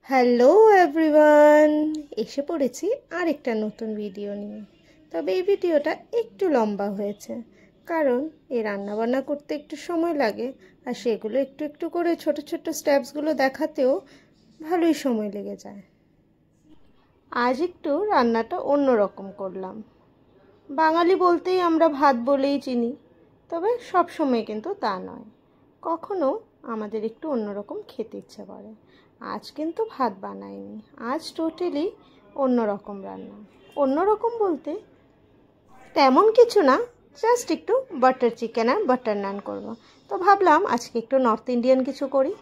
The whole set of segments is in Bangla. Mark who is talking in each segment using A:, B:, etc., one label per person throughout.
A: হ্যালো এভরিওয়ান, এসে পড়েছি আরেকটা নতুন ভিডিও নিয়ে। তবে এই ভিডিওটা একটু লম্বা হয়েছে, কারণ এই রান্নাবান্না করতে একটু সময় লাগে, আর সেগুলো একটু একটু করে ছোট ছোট স্টেপসগুলো দেখাতেও ভালোই সময় লেগে যায়। আজ একটু রান্নাটা অন্যরকম করলাম। বাঙালি বলতেই আমরা ভাত বলেই চিনি, তবে সব সময় কিন্তু তা নয়, কখনো আমাদের একটু অন্যরকম খেতে ইচ্ছে করে। আজ কিন্তু ভাত বানাইনি, আজ টোটালি অন্যরকম রান্না। অন্যরকম বলতে তেমন কিছু না, জাস্ট একটু বাটার চিকেন আর বাটার নান করব। তো ভাবলাম আজকে একটু নর্থ ইন্ডিয়ান কিছু করি।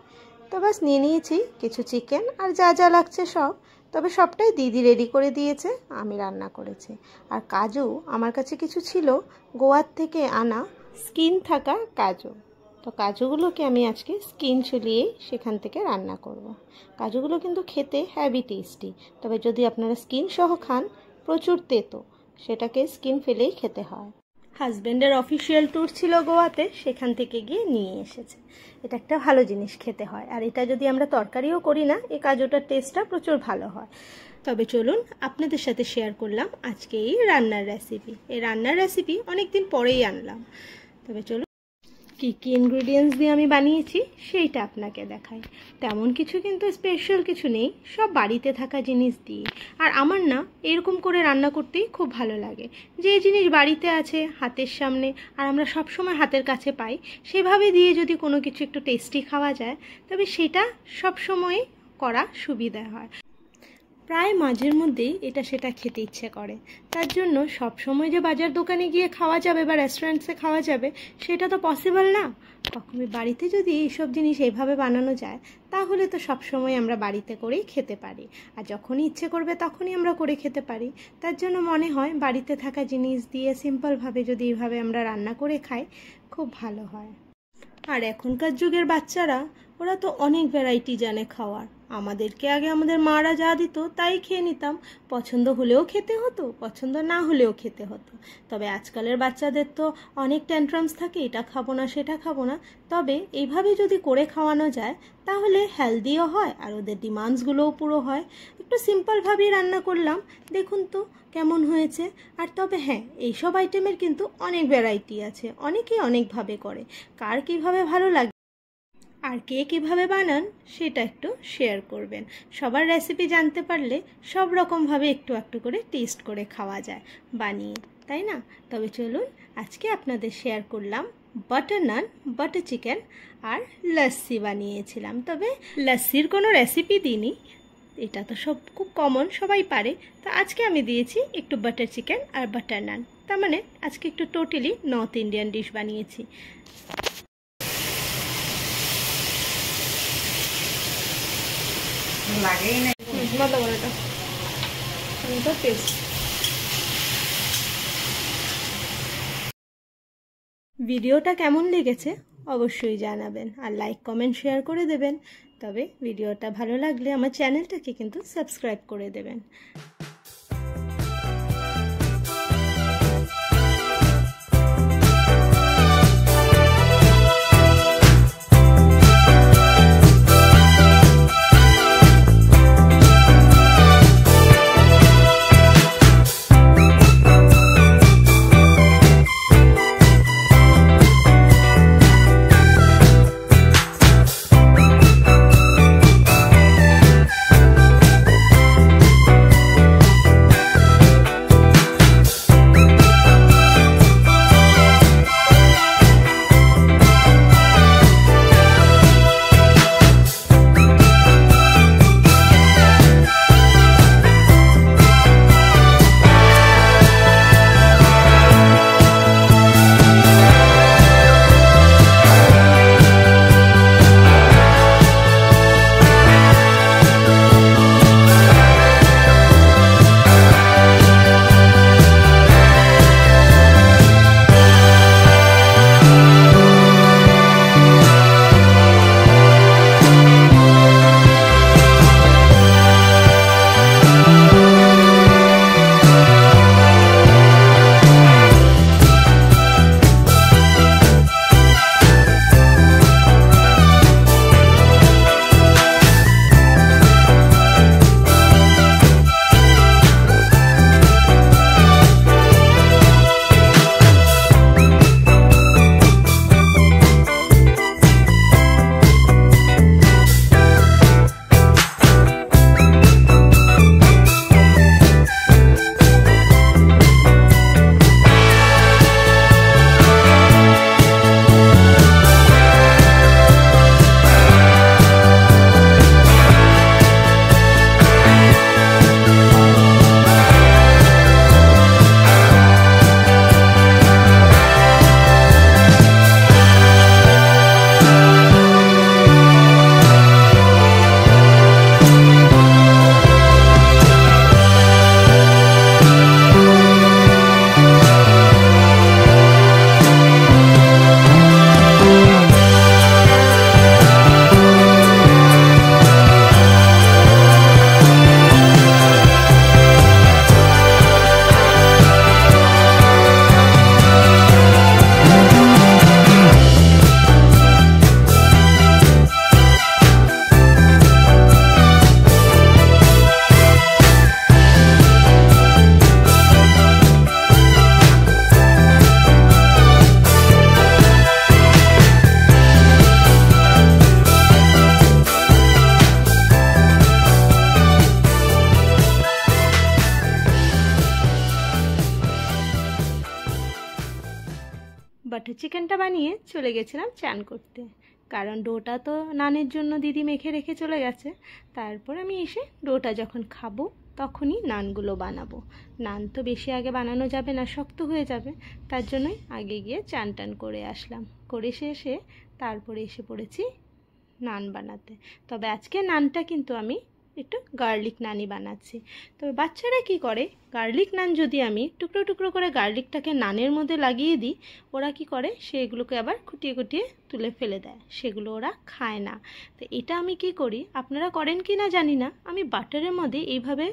A: তো বাস নিয়ে নিয়েছি কিছু চিকেন আর যা যা লাগছে সব, তবে সবটাই দিদি রেডি করে দিয়েছে, আমি রান্না করেছি। আর কাজু আমার কাছে কিছু ছিল, গোয়ার থেকে আনা স্কিন থাকা কাজু। তো কাজুগুলোকে আমি আজকে স্কিন ছুলিয়ে সেখান থেকে রান্না করব। কাজুগুলো কিন্তু খেতে হেভি টেস্টি, তবে যদি আপনারা স্কিন সহ খান প্রচুর তেতো, সেটাকে স্কিন ফেলেই খেতে হয়। হাজব্যান্ডের অফিসিয়াল ট্যুর ছিল গোয়াতে, সেখান থেকে গিয়ে নিয়ে এসেছে। এটা একটা ভালো জিনিস খেতে হয়, আর এটা যদি আমরা তরকারিও করি না, এই কাজুটার টেস্টটা প্রচুর ভালো হয়। তবে চলুন আপনাদের সাথে শেয়ার করলাম আজকে এই রান্নার রেসিপি। এই রান্নার রেসিপি অনেকদিন পরেই আনলাম। তবে চলুন কী কী ইনগ্রিডিয়েন্টস দিয়ে আমি বানিয়েছি সেইটা আপনাকে দেখাই। তেমন কিছু কিন্তু স্পেশাল কিছু নেই, সব বাড়িতে থাকা জিনিস দিয়ে। আর আমার না এরকম করে রান্না করতেই খুব ভালো লাগে। যে জিনিস বাড়িতে আছে হাতের সামনে আর আমরা সব সময় হাতের কাছে পাই, সেভাবে দিয়ে যদি কোনো কিছু একটু টেস্টি খাওয়া যায়, তবে সেটা সব সময় করা সুবিধা হয়। প্রায় মাঝের মধ্যেই এটা সেটা খেতে ইচ্ছে করে। তার জন্য সব সময় যে বাজার দোকানে গিয়ে খাওয়া যাবে বা রেস্টুরেন্টসে খাওয়া যাবে, সেটা তো পসিবল না। কখনো বাড়িতে যদি এইসব জিনিস এইভাবে বানানো যায়, তাহলে তো সব সময় আমরা বাড়িতে করেই খেতে পারি, আর যখনই ইচ্ছে করবে তখনই আমরা করে খেতে পারি। তার জন্য মনে হয় বাড়িতে থাকা জিনিস দিয়ে সিম্পলভাবে যদি এইভাবে আমরা রান্না করে খাই, খুব ভালো হয়। আর এখনকার যুগের বাচ্চারা, ওরা তো অনেক ভ্যারাইটি জানে খাওয়ার। আমাদেরকে আগে আমাদের মারা যা দিত তাই খেয়ে নিতাম, পছন্দ হলেও খেতে হতো, পছন্দ না হলেও খেতে হতো। তবে আজকালের বাচ্চাদের তো অনেক ট্যান্ট্রামস থাকে, এটা খাবো না সেটা খাবো না। তবে এইভাবে যদি করে খাওয়ানো যায়, তাহলে হেলদিও হয় আর ওদের ডিমান্ডসগুলোও পুরো হয়। একটু সিম্পলভাবেই রান্না করলাম, দেখুন তো কেমন হয়েছে। আর তবে হ্যাঁ, এইসব আইটেমের কিন্তু অনেক ভ্যারাইটি আছে, অনেকেই অনেকভাবে করে। কার কীভাবে ভালো লাগে আর কে কীভাবে বানান সেটা একটু শেয়ার করবেন। সবার রেসিপি জানতে পারলে সব রকমভাবে একটু একটু করে টেস্ট করে খাওয়া যায় বানিয়ে, তাই না? তবে চলুন আজকে আপনাদের শেয়ার করলাম বাটার নান, বাটার চিকেন আর লস্যি বানিয়েছিলাম। তবে লস্যির কোনো রেসিপি দিইনি, এটা তো সব খুব কমন, সবাই পারে। তো আজকে আমি দিয়েছি একটু বাটার চিকেন আর বাটার নান, তার মানে আজকে একটু টোটালি নর্থ ইন্ডিয়ান ডিশ বানিয়েছি। ভিডিওটা কেমন লেগেছে অবশ্যই জানাবেন, আর লাইক কমেন্ট শেয়ার করে দেবেন। তবে ভিডিওটা ভালো লাগলে আমার চ্যানেলটাকে কিন্তু সাবস্ক্রাইব করে দেবেন। বাটার চিকেনটা বানিয়ে চলে গেছিলাম চান করতে, কারণ ডোটা তো নানের জন্য দিদি মেখে রেখে চলে গেছে। তারপর আমি এসে ডোটা যখন খাবো তখনই নানগুলো বানাবো। নান তো বেশি আগে বানানো যাবে না, শক্ত হয়ে যাবে, তার জন্যই আগে গিয়ে চান টান করে আসলাম। করে শেষে তারপরে এসে পড়েছি নান বানাতে। তবে আজকে নানটা কিন্তু আমি একটু গার্লিক নানই বানাচ্ছি। তবে বাচ্চারা কি করে, গার্লিক নান যদি আমি টুকরো টুকরো করে গার্লিকটাকে নানের মধ্যে লাগিয়ে দিই, ওরা কি করে সেগুলোকে আবার খুঁটিয়ে খুঁটিয়ে তুলে ফেলে দেয়, সেগুলো ওরা খায় না। তো এটা আমি কি করি, আপনারা করেন কি না জানি না, আমি বাটারের মধ্যে এইভাবে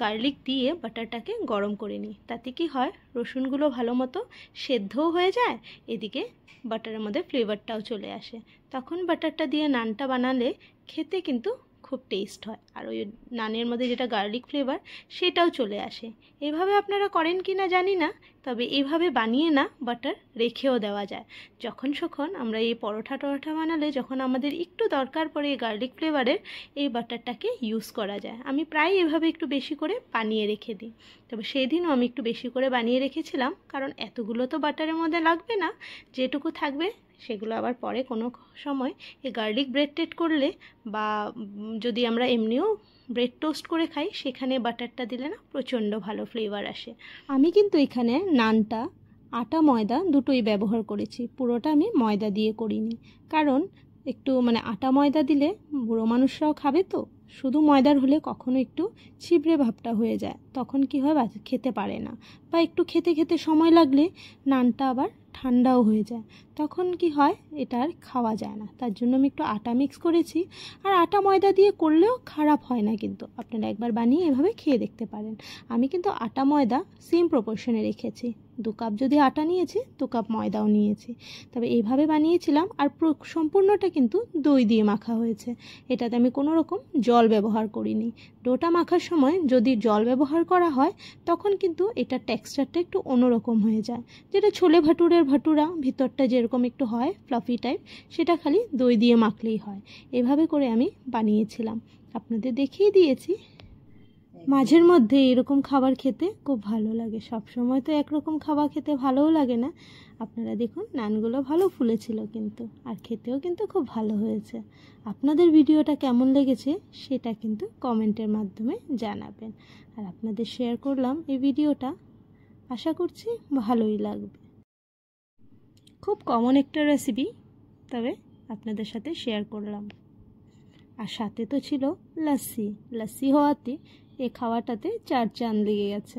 A: গার্লিক দিয়ে বাটারটাকে গরম করে নিই। তাতে কি হয়, রসুনগুলো ভালো মতো সেদ্ধও হয়ে যায়, এদিকে বাটারের মধ্যে ফ্লেভারটাও চলে আসে। তখন বাটারটা দিয়ে নানটা বানালে খেতে কিন্তু খুব টেস্ট হয়, আর ওই নানের মধ্যে যেটা গার্লিক ফ্লেভার সেটাও চলে আসে। এভাবে আপনারা করেন কি না জানি না, তবে এইভাবে বানিয়ে না বাটার রেখেও দেওয়া যায়। যখন আমরা এই পরোটা টরোটা বানালে যখন আমাদের একটু দরকার পড়ে এই গার্লিক ফ্লেভারের, এই বাটারটাকে ইউজ করা যায়। আমি প্রায় এভাবে একটু বেশি করে বানিয়ে রেখে দিই। তবে সেই দিনও আমি একটু বেশি করে বানিয়ে রেখেছিলাম, কারণ এতগুলো তো বাটারের মধ্যে লাগবে না, যেটুকু থাকবে সেগুলো আবার পরে কোনো সময় এই গার্লিক ব্রেড টেড করলে বা যদি আমরা এমনিও ব্রেড টোস্ট করে খাই, সেখানে বাটারটা দিলে না প্রচণ্ড ভালো ফ্লেভার আসে। আমি কিন্তু এখানে নানটা আটা ময়দা দুটোই ব্যবহার করেছি, পুরোটা আমি ময়দা দিয়ে করিনি। কারণ একটু আটা ময়দা দিলে বুড়ো মানুষরাও খাবে, তো শুধু ময়দার হলে কখনো একটু ছিবড়ে ভাবটা হয়ে যায়, তখন কি হয় খেতে পারে না, বা একটু খেতে খেতে সময় লাগলে নানটা আবার ঠান্ডাও হয়ে যায়, তখন কি হয় এটা আর খাওয়া যায় না। তার জন্য আমি একটু আটা মিক্স করেছি। আর আটা ময়দা দিয়ে করলেও খারাপ হয় না, কিন্তু আপনারা একবার বানিয়ে এভাবে খেয়ে দেখতে পারেন। আমি কিন্তু আটা ময়দা সেম প্রপোর্শনে রেখেছি, 2 কাপ যদি আটা নিয়েছি 2 কাপ ময়দাও নিয়েছি। তবে এইভাবে বানিয়েছিলাম, আর সম্পূর্ণটা কিন্তু দই দিয়ে মাখা হয়েছে। এটাতে আমি কোনো রকম জল ব্যবহার করিনি। ডোটা মাখার সময় যদি জল ব্যবহার করা হয় তখন কিন্তু এটার টেক্সচারটা একটু অন্যরকম হয়ে যায়, যেটা ছোলে ভাটুরের ভাটুরা ভিতরটা যেরকম একটু হয় ফ্লাফি টাইপ, সেটা খালি দই দিয়ে মাখলেই হয়। এভাবে করে আমি বানিয়েছিলাম, আপনাদের দেখিয়ে দিয়েছি। মাঝের মধ্যে এরকম খাবার খেতে খুব ভালো লাগে, সব সময় তো একরকম খাবার খেতে ভালোও লাগে না। আপনারা দেখুন নানগুলো ভালো ফুলেছিল কিন্তু, আর খেতেও কিন্তু খুব ভালো হয়েছে। আপনাদের ভিডিওটা কেমন লেগেছে সেটা কিন্তু কমেন্টের মাধ্যমে জানাবেন। আর আপনাদের শেয়ার করলাম এই ভিডিওটা, আশা করছি ভালোই লাগবে। খুব কমন একটা রেসিপি, তবে আপনাদের সাথে শেয়ার করলাম। আর সাথে তো ছিল লস্যি হওয়াতে এই খাওয়াটাতে 4 চাঁদ লেগে গেছে।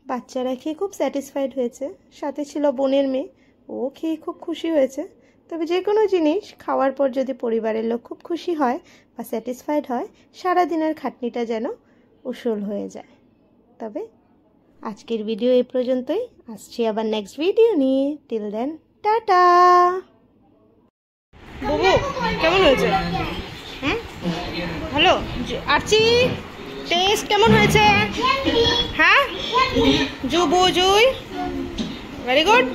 A: বাচ্চারা খেয়ে খুব স্যাটিসফাইড হয়েছে, সাথে ছিল বোনের মেয়ে, ও খেয়ে খুব খুশি হয়েছে। তবে যে কোনো জিনিস খাওয়ার পর যদি পরিবারের লোক খুব খুশি হয় বা স্যাটিসফাইড হয়, সারাদিনের খাটনিটা যেন উসুল হয়ে যায়। তবে আজকের ভিডিও এই পর্যন্তই, আসছি আবার নেক্সট ভিডিও নিয়ে। Till then tata. বুবু কেমন হয়েছে? ভালো। আরচি টেস্ট কেমন হয়েছে? হ্যাঁ, জুবু জুই ভেরি গুড।